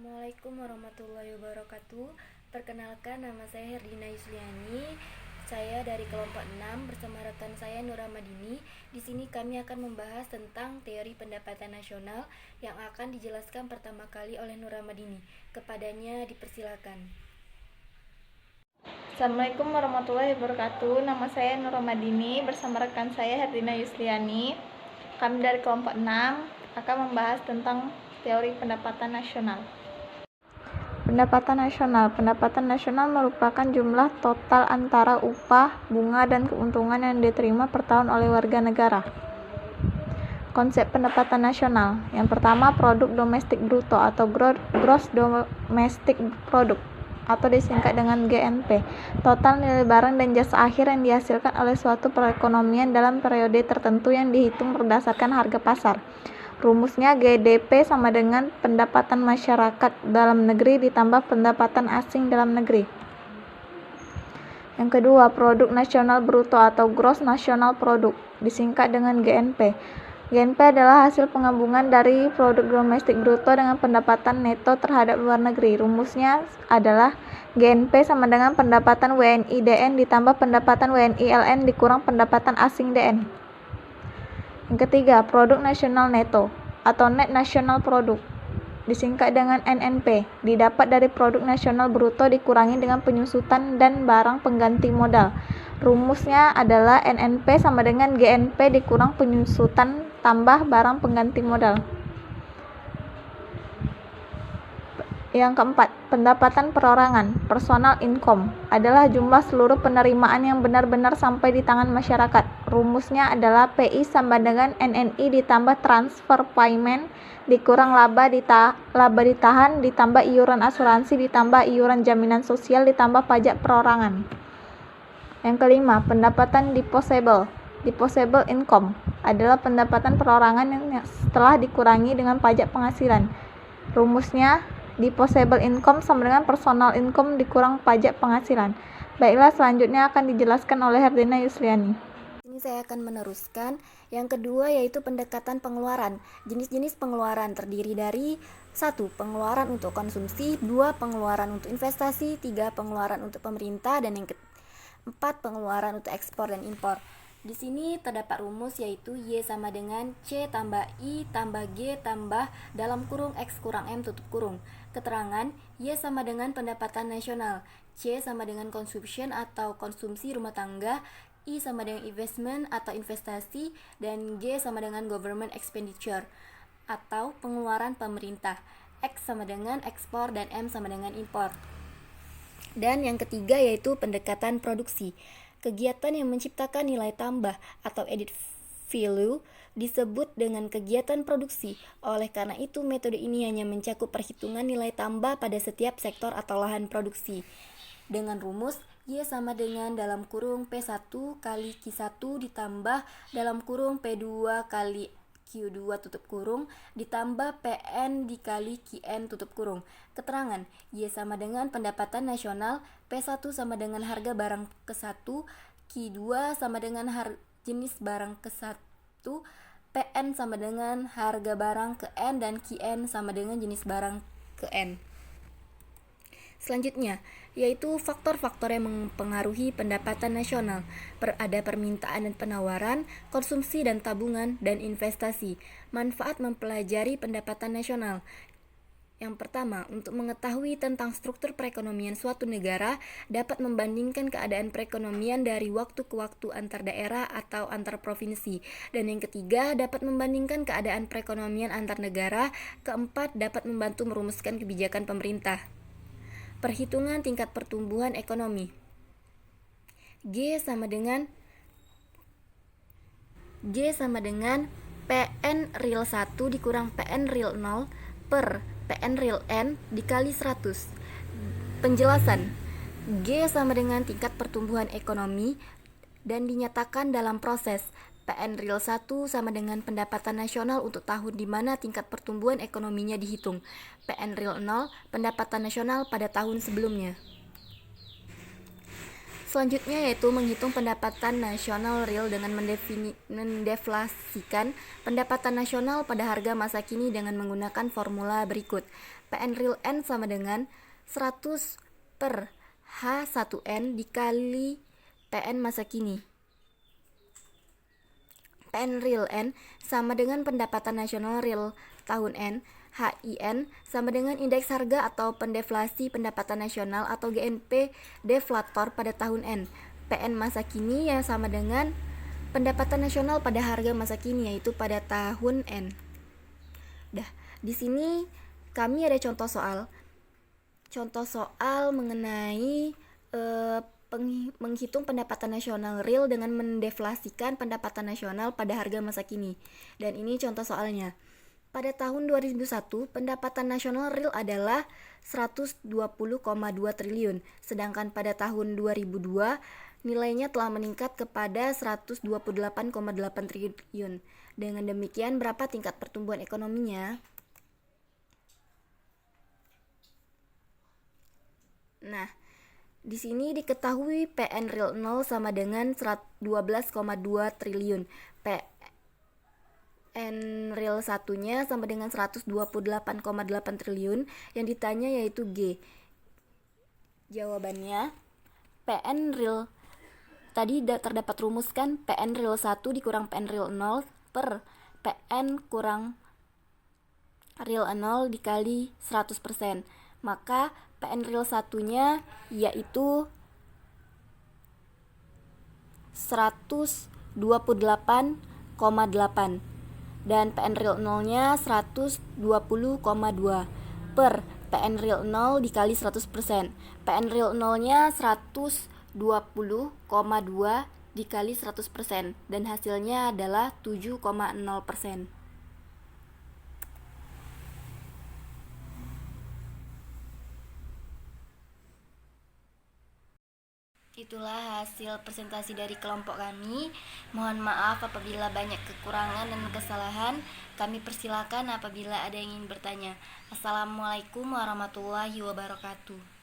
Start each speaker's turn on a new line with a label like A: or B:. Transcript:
A: Assalamualaikum warahmatullahi wabarakatuh. Perkenalkan, nama saya Herdina Yusliani. Saya dari kelompok 6 bersama rekan saya Nura Madini. Di sini kami akan membahas tentang teori pendapatan nasional yang akan dijelaskan pertama kali oleh Nura Madini. Kepadanya dipersilakan.
B: Assalamualaikum warahmatullahi wabarakatuh. Nama saya Nura Madini bersama rekan saya Herdina Yusliani. Kami dari kelompok 6 akan membahas tentang teori pendapatan nasional. Pendapatan nasional merupakan jumlah total antara upah, bunga, dan keuntungan yang diterima per tahun oleh warga negara. Konsep pendapatan nasional. Yang pertama, produk domestik bruto atau gross domestic product atau disingkat dengan GNP. Total nilai barang dan jasa akhir yang dihasilkan oleh suatu perekonomian dalam periode tertentu yang dihitung berdasarkan harga pasar. Rumusnya GDP sama dengan pendapatan masyarakat dalam negeri ditambah pendapatan asing dalam negeri. Yang kedua, produk nasional bruto atau gross national product, disingkat dengan GNP. GNP adalah hasil penggabungan dari produk domestik bruto dengan pendapatan neto terhadap luar negeri. Rumusnya adalah GNP sama dengan pendapatan WNI DN ditambah pendapatan WNI LN dikurang pendapatan asing DN. Yang ketiga, produk nasional neto atau net national product, disingkat dengan NNP, didapat dari produk nasional bruto dikurangi dengan penyusutan dan barang pengganti modal. Rumusnya adalah NNP sama dengan GNP dikurang penyusutan tambah barang pengganti modal. Yang keempat, pendapatan perorangan, personal income, adalah jumlah seluruh penerimaan yang benar-benar sampai di tangan masyarakat. Rumusnya adalah PI sama dengan NNI ditambah transfer payment dikurang laba ditahan ditambah iuran asuransi ditambah iuran jaminan sosial ditambah pajak perorangan. Yang kelima, pendapatan disposable income, adalah pendapatan perorangan yang setelah dikurangi dengan pajak penghasilan. Rumusnya disposable income sama dengan personal income dikurang pajak penghasilan. Baiklah, selanjutnya akan dijelaskan oleh Herdina Yusliani.
A: Ini saya akan meneruskan. Yang kedua yaitu pendekatan pengeluaran. Jenis-jenis pengeluaran terdiri dari 1. Pengeluaran untuk konsumsi, 2. Pengeluaran untuk investasi, 3. Pengeluaran untuk pemerintah, dan yang keempat pengeluaran untuk ekspor dan impor. Di sini terdapat rumus yaitu Y sama dengan C tambah I tambah G tambah dalam kurung X kurang M tutup kurung. Keterangan, Y sama dengan pendapatan nasional, C sama dengan consumption atau konsumsi rumah tangga, I sama dengan investment atau investasi, dan G sama dengan government expenditure atau pengeluaran pemerintah, X sama dengan ekspor, dan M sama dengan impor. Dan yang ketiga yaitu pendekatan produksi. Kegiatan yang menciptakan nilai tambah atau added value disebut dengan kegiatan produksi. Oleh karena itu, metode ini hanya mencakup perhitungan nilai tambah pada setiap sektor atau lahan produksi. Dengan rumus Y sama dengan dalam kurung P1 kali Q1 ditambah dalam kurung P2 kali Q2 tutup kurung ditambah PN dikali QN tutup kurung. Keterangan, Y sama dengan pendapatan nasional, P1 sama dengan harga barang ke-1, Q2 sama dengan jenis barang ke-1, PN sama dengan harga barang ke-N, dan QN sama dengan jenis barang ke-N. Selanjutnya, yaitu faktor-faktor yang mempengaruhi pendapatan nasional. Ada permintaan dan penawaran, konsumsi dan tabungan, dan investasi. Manfaat mempelajari pendapatan nasional. Yang pertama, untuk mengetahui tentang struktur perekonomian suatu negara, dapat membandingkan keadaan perekonomian dari waktu ke waktu antar daerah atau antar provinsi. Dan yang ketiga, dapat membandingkan keadaan perekonomian antar negara. Keempat, dapat membantu merumuskan kebijakan pemerintah. Perhitungan tingkat pertumbuhan ekonomi. G sama dengan PN real 1 dikurang PN real 0 per PN real N dikali 100. Penjelasan, G sama dengan tingkat pertumbuhan ekonomi dan dinyatakan dalam proses. PN real 1 sama dengan pendapatan nasional untuk tahun di mana tingkat pertumbuhan ekonominya dihitung. PN real 0, pendapatan nasional pada tahun sebelumnya. Selanjutnya yaitu menghitung pendapatan nasional real dengan mendeflasikan pendapatan nasional pada harga masa kini dengan menggunakan formula berikut. PN real N sama dengan 100 per H1N dikali PN masa kini. PN real N sama dengan pendapatan nasional real tahun N. HIN sama dengan indeks harga atau pendeflasi pendapatan nasional atau GNP deflator pada tahun N. PN masa kini yang sama dengan pendapatan nasional pada harga masa kini, yaitu pada tahun N. Di sini kami ada contoh soal. Contoh soal mengenai menghitung pendapatan nasional real dengan mendeflasikan pendapatan nasional pada harga masa kini. Dan ini contoh soalnya. Pada tahun 2001, pendapatan nasional real adalah 120,2 triliun, sedangkan pada tahun 2002 nilainya telah meningkat kepada 128,8 triliun. Dengan demikian, berapa tingkat pertumbuhan ekonominya? Nah, di sini diketahui PN real 0 sama dengan 12,2 triliun. PN real satunya sama dengan 128,8 triliun. Yang ditanya yaitu G. Jawabannya PN real tadi terdapat rumus kan, PN real 1 dikurang PN real 0 per PN kurang real 0 dikali 100%. Maka PN real satunya yaitu 128,8 dan PN real 0-nya 120,2 per PN real 0 dikali 100%. PN real 0-nya 120,2 dikali 100% dan hasilnya adalah 7,0%. Itulah hasil presentasi dari kelompok kami. Mohon maaf apabila banyak kekurangan dan kesalahan. Kami persilakan apabila ada yang ingin bertanya. Assalamualaikum warahmatullahi wabarakatuh.